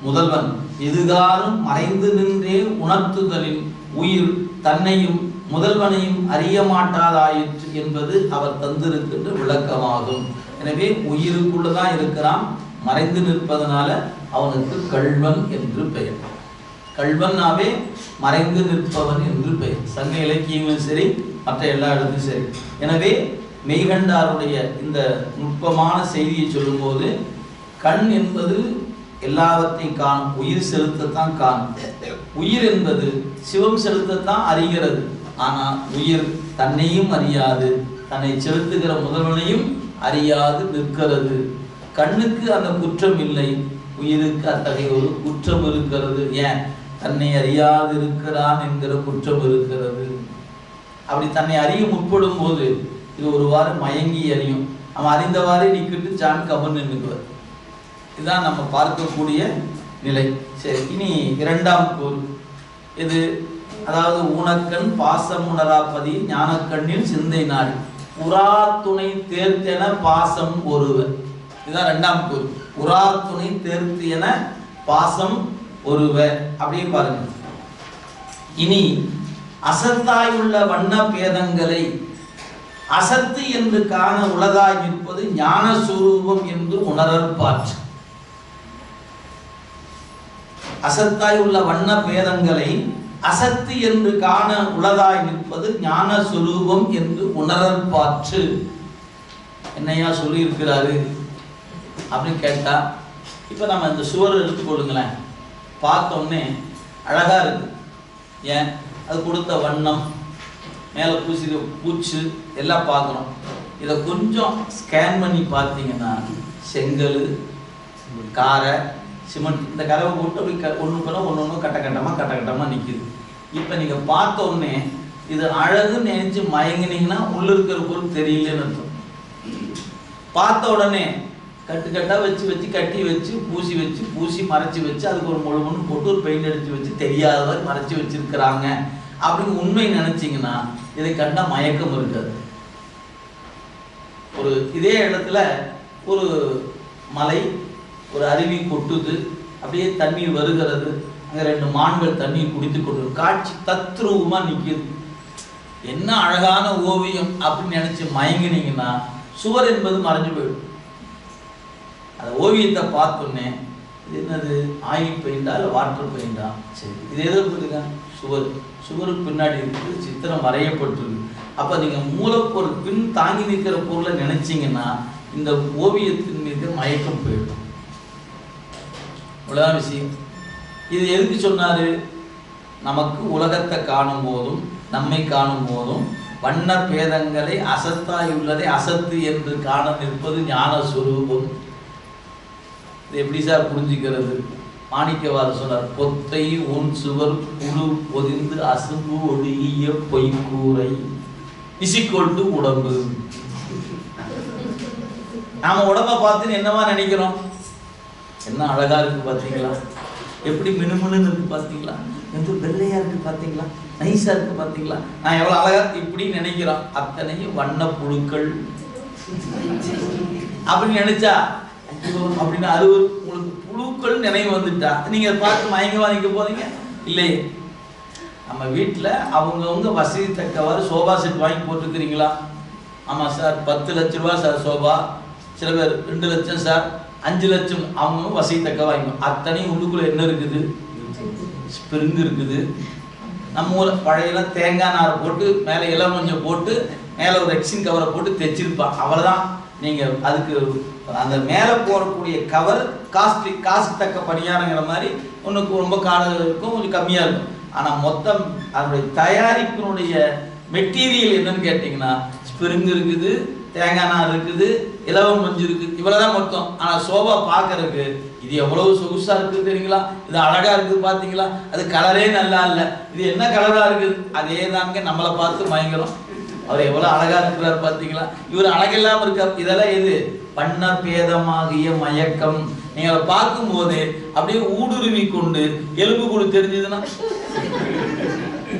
Speaker 1: முதல்வன் எதுகாரும் மறைந்து நின்றே உணர்த்துதலின் உயிர் தன்னையும் முதல்வனையும் அறிய மாட்டாதாயிற்று என்பது அவர் தந்திருக்கின்ற விளக்கமாகும். எனவே உயிருக்குள்ளதான் இருக்கிறான், மறைந்து நிற்பதனால அவனுக்கு கள்வன் என்று பெயர். கள்வனாவே மறைந்து நிற்பவன் என்று பெயர். சங்க இலக்கியங்களும் சரி, மற்ற எல்லா இடத்தும் சரி. எனவே மெய்கண்டாருடைய இந்த நுட்பமான செய்தியை சொல்லும்போது கண் என்பது எல்லாவற்றையும் காணும், உயிர் செலுத்தத்தான் காணும். உயிர் என்பது சிவம் செலுத்தத்தான் அறிகிறது. ஆனால் உயிர் தன்னையும் அறியாது, தன்னை செலுத்துகிற முதல்வனையும் அறியாது நிற்கிறது. கண்ணுக்கு அந்த குற்றம் இல்லை, உயிருக்கு அத்தகைய ஒரு குற்றம் இருக்கிறது. ஏன்? தன்னை அறியாது இருக்கிறான் என்கிற குற்றம் இருக்கிறது. அப்படி தன்னை அறிய முற்படும் போது இது ஒருவாறு மயங்கி அறியும். அவன் அறிந்தவாறே நிக்கிட்டு சான் கபன் நின்றுக்குவார். இதுதான் நம்ம பார்க்கக்கூடிய நிலை. சரி, இனி இரண்டாம் கூறு இது, அதாவது ஊனக்கண் பாசம் உணராப்பதி ஞானக்கண்ணில் சிந்தை நாடி உரா துணை தேர்த்தென பாசம் ஒருவர். இதுதான் இரண்டாம் கூறு. உரா துணை தேர்த்தியன பாசம் ஒருவர். அப்படியே பாருங்க. இனி அசத்தாய் உள்ள வண்ண பேதங்களை அசத்து என்று காண உலகாய் நிற்பது ஞான சுரூபம் என்று உணரற்பாற்று. அசத்தாய் உள்ள வண்ண பேதங்களை அசத்து என்று காண உலகாய் நிற்பது ஞான சுரூபம் என்று உணரற்பாற்று. என்னையா சொல்லி இருக்கிறாரு அப்படின்னு கேட்டா, இப்ப நம்ம இந்த சுவர் எடுத்துக்கொள்ளுங்களேன். பார்த்தோன்னே அழகா இருக்கு. ஏன்? அது கொடுத்த வண்ணம், மேலே பூசி பூச்சு எல்லாம் பார்க்குறோம். இதை கொஞ்சம் ஸ்கேன் பண்ணி பார்த்தீங்கன்னா செங்கல், காரை, சிமெண்ட், இந்த கதவை போட்டு அப்படி ஒன்று கட்டமாக நிற்கிது. இப்போ நீங்கள் பார்த்த உடனே இது அழகுன்னு நினைச்சு மயங்கினீங்கன்னா உள்ள இருக்கிற பொருள் தெரியலன்னு அர்த்தம். பார்த்த உடனே கட்டுக்கட்டாக வச்சு கட்டி வச்சு பூசி மறைச்சி வச்சு அதுக்கு ஒரு முழுவதும் போட்டு ஒரு பெயிண்ட் அடித்து வச்சு தெரியாதவர் மறைச்சி வச்சிருக்கிறாங்க அப்படின்னு உண்மை நினைச்சிங்கன்னா இதை கண்ட மயக்கம் இருக்காது. ஒரு இதே இடத்துல ஒரு மலை, ஒரு அருவி கொட்டுது, அப்படியே தண்ணீர் வருகிறது, அங்கே ரெண்டு மான்கள் தண்ணீர் குடித்து கொண்டு காட்சி தத்ரூபமா நிற்கிது. என்ன அழகான ஓவியம் அப்படின்னு நினைச்சு மயங்கினீங்கன்னா சுவர் என்பது மறைஞ்சு போயிடும். அந்த ஓவியத்தை பார்த்தோன்னே இது என்னது, ஆயில் பெயிண்டா இல்லை வாட்டர் பெயிண்டா? சரி, இது எதிர்ப்பு சுவருக்கு பின்னாடி இருக்கு, சித்திரம் வரையப்பட்டிருக்கு. அப்போ நீங்கள் மூலப்பொருள் பின் தாங்கி நிற்கிற பொருளை நினைச்சிங்கன்னா இந்த ஓவியத்தின் மீது மயக்கம் போயிடும். இவ்வளோதான் விஷயம். இது எதுக்கு சொன்னாரு? நமக்கு உலகத்தை காணும் போதும் நம்மை காணும் போதும் வண்ண பேதங்களை அசத்தாயுள்ளதை அசத்து என்று காண நிற்பது ஞான சுரூபம். இது எப்படி சார் புரிஞ்சுக்கிறது? மாணிக்கவார் சொன்னார், பொத்தை உன் சுவர் புழு பொதிந்து அசும்பு ஒடுங்கிய பொய்கூரை இசிக்கொண்டு உடம்பு. நாம உடம்ப பார்த்துன்னு என்னவா நினைக்கிறோம்? என்ன அழகா இருக்கு பார்த்தீங்களா? எப்படி மினுமினுன்னு இருக்கு பார்த்தீங்களா, எது வெள்ளையா இருக்கு பார்த்தீங்களா, நைஸா இருக்கு பார்த்தீங்களா, நான் எவ்வளோ அழகா இப்படி நினைக்கிறோம். அத்தனையும் வண்ண புழுக்கள் அப்படின்னு நினைச்சா ஐயோ அப்படின்னு உங்களுக்கு புழுக்கள் நினைவு வந்துட்டா நீங்க பார்த்து மயங்க வாங்கிக்க போறீங்க இல்லையே. நம்ம வீட்டில் அவங்கவுங்க வசதி தக்கவாறு சோபா செட் வாங்கி போட்டுக்கிறீங்களா? ஆமாம் சார் 10 லட்ச ரூபா சார் சோபா, சில பேர் 2 லட்சம் சார், 5 லட்சம், அவங்க வசதி தக்க வாங்கி. அத்தனையும் உள்ளுக்குள்ள என்ன இருக்குது? ஸ்பிரிங் இருக்குது. நம்ம ஊர் பழையெல்லாம் தேங்காய் நாரை போட்டு மேலே இளம் கொஞ்சம் போட்டு மேலே ஒரு எக்ஸின் கவரை போட்டு தைச்சிருப்பான். அவ்வளோதான். நீங்கள் அதுக்கு அந்த மேலே போடக்கூடிய கவர் காஸ்ட்லி, காசு தக்க பணியாரங்கிற மாதிரி ஒன்றுக்கு ரொம்ப காலம் இருக்கும், கொஞ்சம் கம்மியாக இருக்கும். ஆனால் மொத்தம் அதனுடைய தயாரிப்பினுடைய மெட்டீரியல் என்னன்னு கேட்டிங்கன்னா ஸ்பிரிங் இருக்குது, தேங்காய் நார் இருக்குது, இலவம் மஞ்சள் இருக்குது, இவ்வளோதான் மொத்தம். ஆனால் சோபா பார்க்கறதுக்கு இது எவ்வளவு சொகுசாக இருக்குது தெரியுங்களா, இது அழகாக இருக்குது பார்த்தீங்களா, அது கலரே நல்லா இல்லை, இது என்ன கலராக இருக்குது, அதே தாங்க நம்மளை பார்த்து மயங்கிறோம். அவர் எவ்வளோ அழகாக இருக்கிறார் பார்த்தீங்களா, இவர் அழகில்லாமல் இருக்கார். இதெல்லாம் எது? பண்ண பேதமாகிய மயக்கம். நீங்கள் பார்க்கும்போது அப்படியே ஊடுருவி கொண்டு எலும்பு கூடு தெரிஞ்சதுன்னா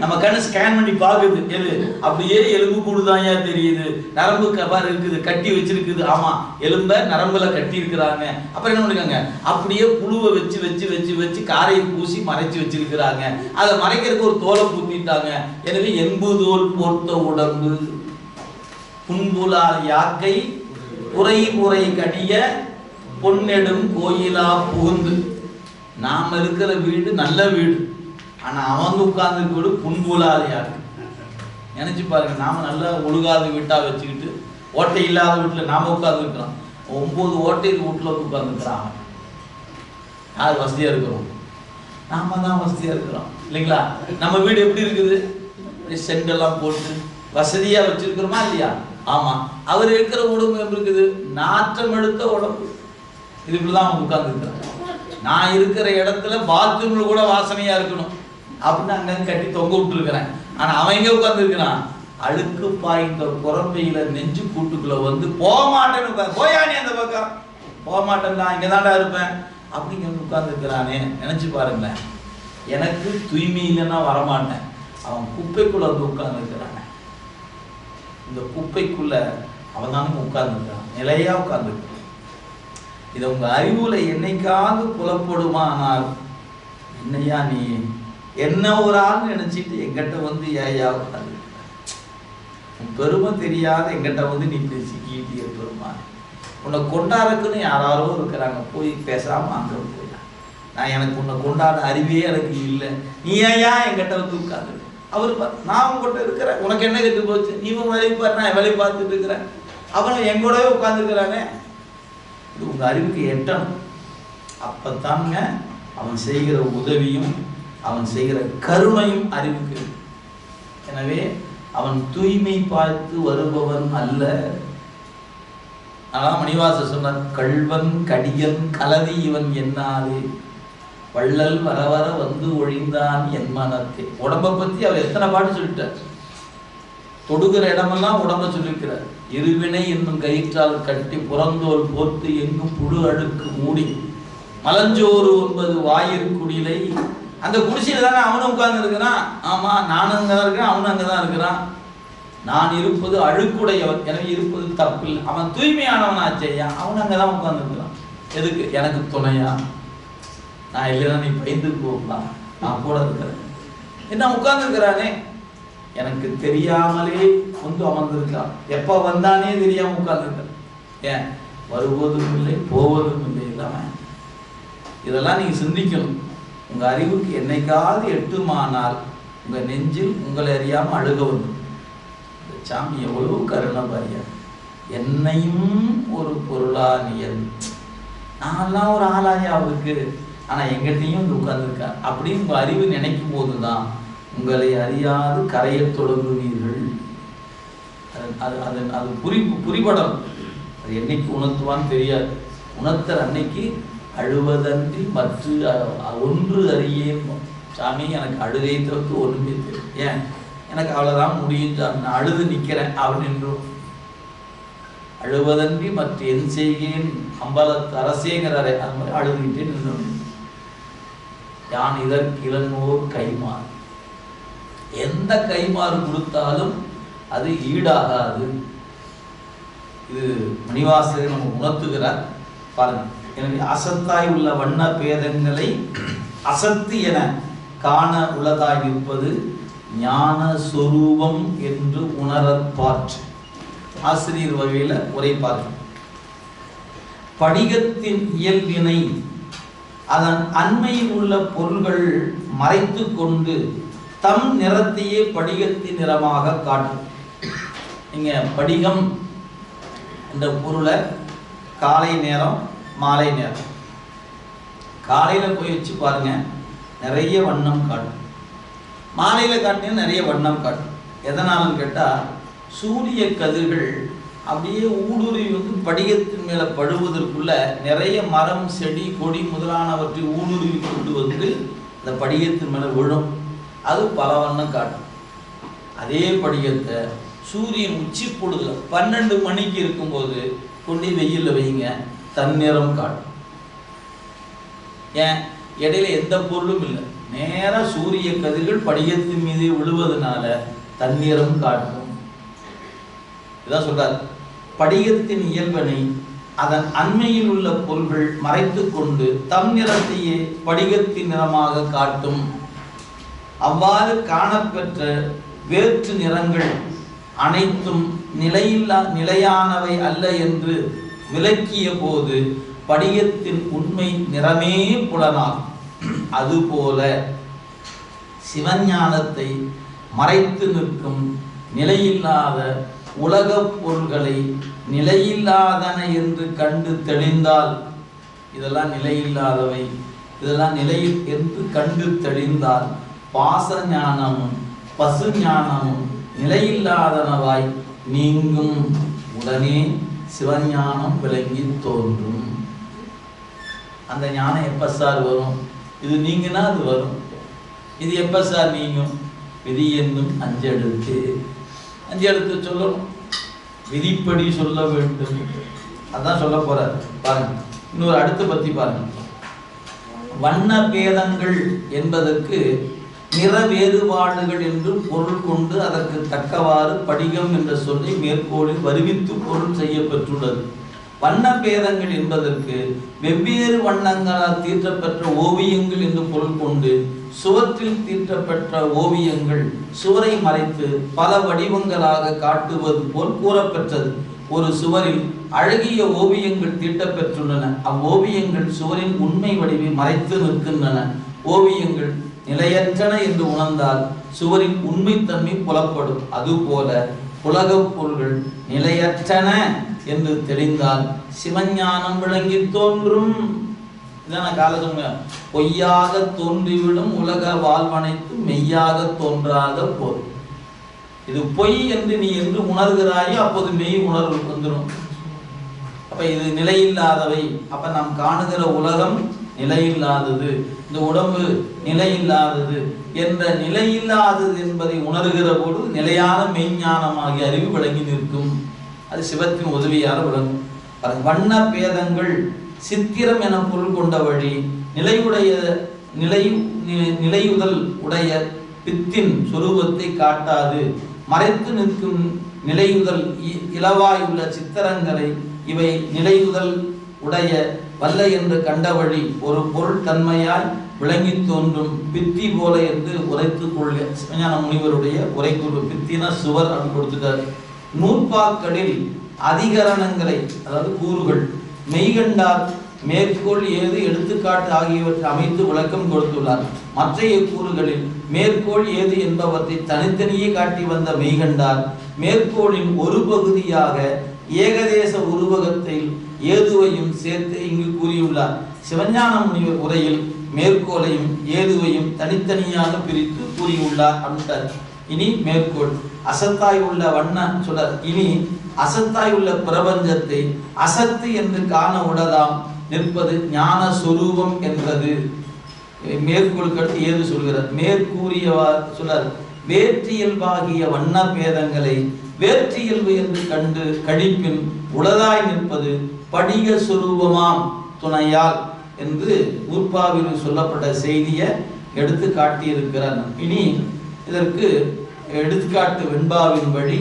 Speaker 1: நம்ம கண்ணு ஸ்கேன் பண்ணி பார்க்குது, எது அப்படியே எலும்பு கூடுதான் தெரியுது, நரம்பு கவர் இருக்குது, கட்டி வச்சிருக்குது. ஆமா, எலும்ப நரம்புல கட்டி இருக்கிறாங்க. அப்புறம் என்ன பண்ணிருக்காங்க, அப்படியே புழுவை வச்சு வச்சு வச்சு வச்சு காரையை பூசி மறைச்சு வச்சிருக்கிறாங்க. அதை மறைக்கிறதுக்கு ஒரு தோலை பூத்திட்டாங்க. எனவே எண்புதோல் போர்த்த உடம்பு புன்புலால் யாக்கை உரை உரை கடிய பொன்னெடும் கோயிலா புகுந்து. நாம இருக்கிற வீடு நல்ல வீடு, ஆனா அவங்க உட்கார்ந்து வீடு புன்புலாலியாக்கு. நினைச்சு பாருங்க, நாம நல்லா ஒழுகாத வீட்டா வச்சுக்கிட்டு ஓட்டை இல்லாத வீட்டுல நாம உட்கார்ந்து இருக்கிறோம். 9 ஓட்டை வீட்டுல வந்து உட்கார்ந்து இருக்கிறாங்க. யார் வசதியா இருக்கிறோம்? நாம தான் வசதியா இருக்கிறோம் இல்லைங்களா? நம்ம வீடு எப்படி இருக்குது? செண்டெல்லாம் போட்டு வசதியா வச்சிருக்கிறோமா இல்லையா? ஆமா. அவர் இருக்கிற உடம்பு எப்படி இருக்குது? நாற்றம் எடுத்த உடம்பு. இதுக்குள்ளதான் அவங்க உட்கார்ந்து இருக்கிறாங்க. நான் இருக்கிற இடத்துல பாத்ரூம்ல கூட வாசனையா இருக்கணும் அப்படின்னு அங்க கட்டி தொங்க விட்டுருக்கிறேன். ஆனா அவன் எங்க உட்கார்ந்து இருக்கிறான்? அழுக்கு பாய்ந்த குரம்பையில நெஞ்சு கூட்டுக்குள்ள வந்து போக மாட்டேன்னு, போயா நீ அந்த பக்கம், போக மாட்டேன், நான் இங்கதான்டா இருப்பேன் அப்படிங்க உட்கார்ந்து இருக்கிறானே. நினைச்சு பாருங்களேன். எனக்கு தூய்மை இல்லைன்னா வரமாட்டேன். அவன் குப்பைக்குள்ள வந்து உட்கார்ந்து இருக்கிறான். இந்த குப்பைக்குள்ள அவன் தானே உட்கார்ந்து இருக்கிறான், நிலையா உட்கார்ந்து இருக்கிறான். இதை உங்க அறிவுல என்னைக்காவது புலப்படுமானால், என்னையா நீ என்ன ஒரு ஆள் நினைச்சிட்டு எங்கிட்ட வந்து ஏயா உட்கார்ந்து உன் பெருமை தெரியாத எங்கிட்ட வந்து நீ பேசிக்கிட்டிய பெருமா, உன்னை கொண்டாடுறதுக்குன்னு யாராரோ இருக்கிறாங்க, போய் பேசாம அங்க போய் நான் எனக்கு உன்னை கொண்டாட அறிவே எனக்கு இல்லை, நீ ஏயா எங்கிட்ட வந்து உட்கார்ந்து. அவர் நான் உங்ககிட்ட இருக்கிறேன், உனக்கு என்ன கெட்டு போச்சு, நீ வேலையை பாரு, நான் வேலையை பார்த்துட்டு இருக்கிறேன், அவன் எங்கூடவே உட்கார்ந்துருக்கிறானே. இது உங்க அறிவுக்கு எட்டணும். அப்பத்தாங்க அவன் செய்கிற உதவியும் அவன் செய்கிற கருணையும் அறிவுக்கு. எனவே அவன் தூய்மை பார்த்து வருபவன் அல்ல. அதான் மணிவாச சொன்னார், கள்வன் கடியன் கலதி இவன் என்னாலே வள்ளல் வர வர வந்து ஒழிந்தான் என் மனத்தை. உடம்பை பத்தி அவர் எத்தனை பாட்டு சொல்லிட்டார். தொடுகிற இடமெல்லாம் உடம்ப சொல்லியிருக்கிறார். இருவினை என்னும் கயிற்றால் கட்டி புறந்தோல் போர்த்து எங்கும் புழு அழுக்கு மூடி மலஞ்சோறு 9 வாயிற்குடிலை. அந்த குடிசையில தானே அவனும் உட்கார்ந்து இருக்கிறான். ஆமா, நானும் அங்கதான் இருக்கிறேன், அவனும் அங்கதான் இருக்கிறான். நான் இருப்பது அழுக்குடையவன், எனவே இருப்பது தப்பில்லை. அவன் தூய்மையானவன் ஆச்சையா, அவன் அங்கதான் உட்கார்ந்து இருக்கிறான். எதுக்கு? எனக்கு துணையா. நான் இல்லைன்னா நீ பயந்து போகலாம், நான் கூட இருக்கிறேன். என்ன உட்கார்ந்து இருக்கிறானே, எனக்கு தெரியாமலே வந்து அமர்ந்திருக்கான். எப்ப வந்தானே தெரியாம உட்கார்ந்துருக்கான். ஏன்? வருவதும் இல்லை போவதும் இல்லை. இல்லாம இதெல்லாம் நீங்க சிந்திக்கணும். உங்க அறிவுக்கு என்னைக்காவது எட்டுமானால் உங்க நெஞ்சில் உங்களை அறியாம அழுக வந்து, சாமி எவ்வளவு கருணை பாரியா, என்னையும் ஒரு பொருளா நீ, நான்லாம் ஒரு ஆளாயா அவருக்கு, ஆனா எங்கிட்டையும் வந்து உட்கார்ந்துருக்கா அப்படின்னு உங்க அறிவு நினைக்கும் போதுதான் உங்களை அறியாது கரைய தொடங்குவீர்கள். அது அது அது புரிபடம். அது என்னைக்கு உணர்த்துவான்னு தெரியாது. உணர்த்தர் அன்னைக்கு அழுவதன்றி மற்ற ஒன்று அறியேன். சாமி எனக்கு அழுகை தவிர்த்து ஒன்றுமே தெரியும், ஏன் எனக்கு அவ்வளோதான் முடியும் சாமி, நான் அழுது நிற்கிறேன் அவன் நின்றும். அழுவதன்றி மற்ற என் செய்கேன் அம்பலத்து அரசேங்கிறாரே, அது மாதிரி அழுதுகிட்டே நின்று. யான் இதற்கிலனோர் கைமாறு. எந்த கைமாறு கொடுத்தாலும் அது ஈடாகாது. இது மணிவாசகர் நம்ம உணர்த்துகிறார் பாருங்க. எனவே அசத்தாய் உள்ள வண்ண பேதங்களை அசத்து என காண உள்ளதாய் நிற்பது ஞான சொரூபம் என்று உணரற்பாற்று. ஆசிரியர் வகையில் உரைப்பார்கள். படிகத்தின் இயல்பினை அதன் அண்மையில் உள்ள பொருள்கள் மறைத்து கொண்டு தம் நிறத்தையே படிகத்தின் நிறமாக காட்டும். நீங்க படிகம் என்ற பொருளை காலை நேரம் மாலை நேரம் காலையில் போய் வச்சு பாருங்க, நிறைய வண்ணம் காட்டும். மாலையில் காட்டினா நிறைய வண்ணம் காட்டும். எதனாலும் கேட்டால் சூரிய கதிர்கள் அப்படியே ஊடுருவி வந்து படிகத்தின் மேலே படுவதற்குள்ள நிறைய மரம் செடி கொடி முதலானவற்றை ஊடுருவி கொண்டு வந்து அந்த படிகத்தின் மேலே விழும். அது பல வண்ணம் காட்டும். அதே படிகத்தை சூரியன் உச்சி பொழுதுல 12 மணிக்கு இருக்கும்போது கொண்டு வெயிலில் வைங்க, தன்னிறம் காட்டும். ஏன்? இடையில எந்த பொருளும் இல்லை, நேராக சூரிய கதிர்கள் படிகத்தின் மீது விழுவதனால தன்னிறம் காட்டும். இதான் சொல்றார். படிகத்தின் இயல்பனை அதன் அண்மையில் உள்ள பொருள்கள் மறைத்து கொண்டு தம் நிறத்தையே படிகத்தின் நிறமாக காட்டும். அவ்வாறு காணப்பெற்ற வேற்று நிறங்கள் அனைத்தும் நிலையானவை அல்ல என்று விளக்கிய போது படிகத்தின் உண்மை நிறமே புலனாகும். அதுபோல சிவஞானத்தை மறைத்து நிற்கும் நிலையில்லாத உலகப் பொருள்களை நிலையில்லாதன என்று கண்டு தெளிந்தால், இதெல்லாம் நிலையில்லாதவை, இதெல்லாம் நிலை என்று கண்டு தெளிந்தால் பாச ஞானமும் பசு ஞானமும் நிலையில்லாதனவாய் நீங்கும். உடனே சிவஞானம் விளங்கி தோன்றும். அந்த ஞானம் எப்ப சார் வரும்? இது நீங்கினா அது வரும். இது எப்ப சார் நீங்கும்? விதி என்னும் 5 எழுத்து. 5 எழுத்து சொல்லணும், விதிப்படி சொல்ல வேண்டும். அதான் சொல்ல போறார் பாருங்க. இன்னொரு அடுத்து பத்தி பாருங்க. வண்ண பேதங்கள் என்பதற்கு நிற வேறுபாடுகள் என்று பொருள் கொண்டு அதற்கு தக்கவாறு படிகம் என்ற சொல்லை மேற்கோளில் வருவித்து பொருள் செய்யப்பட்டுள்ளது. வண்ண பேதங்கள் என்பதற்கு வெவ்வேறு வண்ணங்களால் தீட்டப்பெற்ற ஓவியங்கள் என்று பொருள் கொண்டு சுவற்றில் தீட்டப்பெற்ற ஓவியங்கள் சுவரை மறைத்து பல வடிவங்களாக காட்டுவது போல் கூறப்பெற்றது. ஒரு சுவரில் அழகிய ஓவியங்கள் தீட்டப்பெற்றுள்ளன. அவ்வோவியங்கள் சுவரின் உண்மை வடிவை மறைத்து நிற்கின்றன. ஓவியங்கள் நிலையற்றன என்று உணர்ந்தால் சுவரின் உண்மைத்தன்மை புலப்படும். அதுபோல உலகப் பொருள்கள் நிலையற்றன என்று தெரிந்தால் சிவஞானம் விளங்கி தோன்றும். இதான் காலத்துங்க. பொய்யாக தோன்றிவிடும் உலக வாழ்வனைத்து மெய்யாக தோன்றாத பொருள். இது பொய் என்று நீ என்று உணர்கிறாயோ அப்போது மெய் உணர்வு வந்துடும். அப்ப இது நிலையில்லாதவை. அப்ப நாம் காணுகிற உலகம் நிலையில்லாதது, இந்த உடம்பு நிலையில்லாதது என்ற நிலையில்லாதது என்பதை உணர்கிற போது நிலையான மெய்ஞானமாகிய அறிவு விளங்கி நிற்கும். அது சிவத்தின் உதவியால் விளங்கும். வண்ண பேதங்கள் சித்திரம் என பொருள் கொண்ட வழி நிலையுதல் உடைய பித்தின் சொரூபத்தை காட்டாது. மறைத்து நிற்கும் நிலையுதல் இலவாய் உள்ள சித்திரங்களை இவை நிலையுதல் உடைய வல்ல என்று கண்ட வழி ஒரு பொருள் தன்மையால் விளங்கி தோன்றும் பித்தி போல என்று உரைத்து கொள்க. சிவஞான முனிவருடைய உரைக்குழு பித்தினா சுவர் அப்படின்னு கொடுத்துட்டார். நூற்பாக்களில் அதிகரணங்களை, அதாவது கூறுகள், மெய்கண்டார் மேற்கோள் ஏது எடுத்துக்காட்டு ஆகியவற்றை அமைத்து விளக்கம் கொடுத்துள்ளார். மற்றைய கூறுகளில் மேற்கோள் ஏது என்பவற்றை தனித்தனியே காட்டி வந்த மெய்கண்டார் மேற்கோளின் ஒரு பகுதியாக ஏகதேச உருவகத்தில் ஏதுவையும் சேர்த்து இங்கு கூறியுள்ளார். சிவஞான முனிவர் உரையில் மேற்கோளையும் ஏதுவையும் தனித்தனியாக பிரித்து கூறியுள்ளார் அப்படின்ட்டார். இனி மேற்கோள் அசத்தாய் உள்ள வண்ண சொல்றார். இனி அசத்தாய் உள்ள பிரபஞ்சத்தை அசத்து என்று காண உடலாம் நிற்பது ஞான சொரூபம் என்றது. மேற்கோள் கட்டு ஏது சொல்கிறார். மேற்கூறியவா சொல்றார். வேற்றியல்பாகிய வண்ண பேதங்களை வேற்றியல்பு என்று கண்டு கழிப்பின் உளதாய் நிற்பது படிக சொரூபமாம் துணையால் என்று ஊர்பாவில் சொல்லப்பட்ட செய்தியை எடுத்து காட்டியிருக்கிறார். இனி இதற்கு எடுத்துக்காட்டு வெண்பாவின் வழி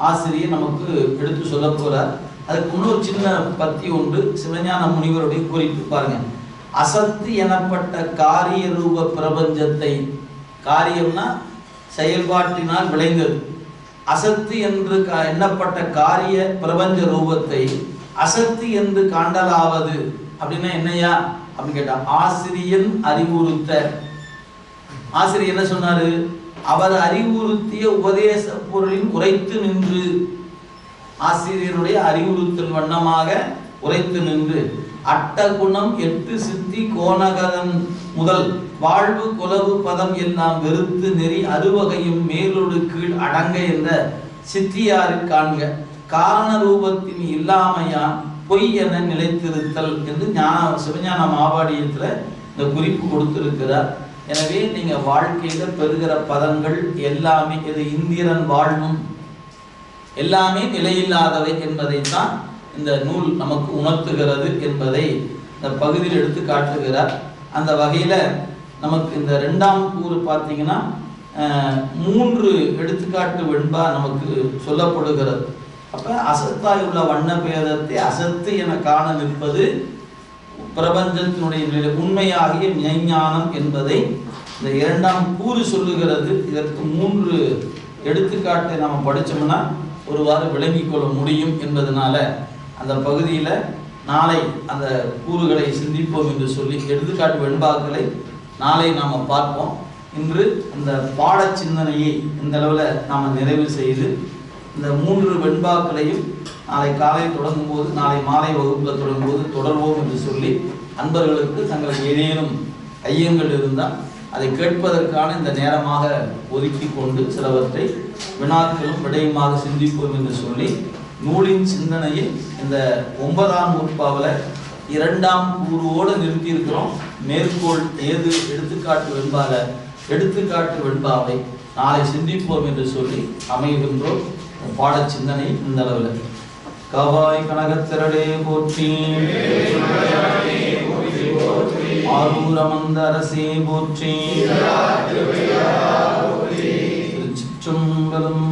Speaker 1: ஆசிரியர் நமக்கு எடுத்து சொல்ல போறார். அதுக்கு முன்னொரு சின்ன பத்தி ஒன்று சிவஞான முனிவருடைய குறிப்பு பாருங்க. அசத்து எனப்பட்ட காரிய ரூப பிரபஞ்சத்தை, காரியம்னா செயல்பாட்டினால் விளைந்தது, அசத்து என்று எண்ணப்பட்ட காரிய பிரபஞ்ச ரூபத்தை அசத்து என்று காண்டலாவது அப்படின்னா என்னையா அப்படின்னு கேட்டா, ஆசிரியன் அறிவுறுத்த. ஆசிரியர் என்ன சொன்னாரு? அவர் அறிவுறுத்திய உபதேச பொருளின் உரைத்து நின்று, ஆசிரியருடைய அறிவுறுத்தல் வண்ணமாக உரைத்து நின்று, அட்ட குணம் 8 சித்தி கோணகதன் முதல் வாழ்வு குலவு பதம் எல்லாம் வெறுத்து நெறி அறுவகையும் மேலொடு கீழ் அடங்க என்ற சித்தியாறு காண்க, காரண ரூபத்தின் இல்லாமையான் பொய் என நிலைத்திருத்தல் என்று சிவஞான மாவாடியத்துல இந்த குறிப்பு கொடுத்திருக்கிறார். எனவே நீங்க வாழ்க்கையில பெறுகிற பதங்கள் எல்லாமே இது இந்திரன் வாழ்வும் எல்லாமே நிலையில்லாதவை என்பதைத்தான் இந்த நூல் நமக்கு உணர்த்துகிறது என்பதை இந்த பகுதியில் எடுத்து காட்டுகிறார். அந்த வகையில நமக்கு இந்த 2ஆம் கூறு பார்த்தீங்கன்னா 3 எடுத்துக்காட்டு வெண்பா நமக்கு சொல்லப்படுகிறது. அப்ப அசத்தாய் உள்ள வண்ண பேதத்தை அசத்து என காண நிற்பது பிரபஞ்சத்தினுடைய உண்மையாகிய மெய்ஞானம் என்பதை இந்த 2ஆம் கூறு சொல்லுகிறது. இதற்கு 3 எடுத்துக்காட்டை நாம் படித்தோம்னா ஒருவாறு விளங்கிக் கொள்ள முடியும் என்பதனால அந்த பகுதியில் நாளை அந்த கூறுகளை சிந்திப்போம் என்று சொல்லி எடுத்துக்காட்டு வெண்பாக்களை நாளை நாம் பார்ப்போம். இன்று இந்த பாட சிந்தனையை இந்த அளவில் நாம் நிறைவு செய்து இந்த 3 வெண்பாக்களையும் நாளை காலை தொடங்கும் போது, நாளை மாலை வகுப்பில் தொடங்கும் போது தொடர்வோம் என்று சொல்லி அன்பர்களுக்கு தங்களுக்கு ஏதேனும் ஐயங்கள் இருந்தால் அதை கேட்பதற்கான இந்த நேரமாக ஒதுக்கி கொண்டு சிலவற்றை வினாக்களும் விடையுமாக சிந்திப்போம் என்று சொல்லி நூலின் சிந்தனையை இந்த 9ஆம் நூற்பாவில் 2ஆம் கூறுவோடு நிறுத்தியிருக்கிறோம். மேற்கோள் ஏது எடுத்துக்காட்டு வெண்பால எடுத்துக்காட்டு வெண்பாவை நாளை சிந்திப்போம் என்று சொல்லி அமைகின்றோம். பாட சிந்தனை இந்த அளவில். கவாய் கனகத்திரளே போற்றி, ஆரூரமந்த அரசே போற்றி, திருச்சிற்றம்பலம்.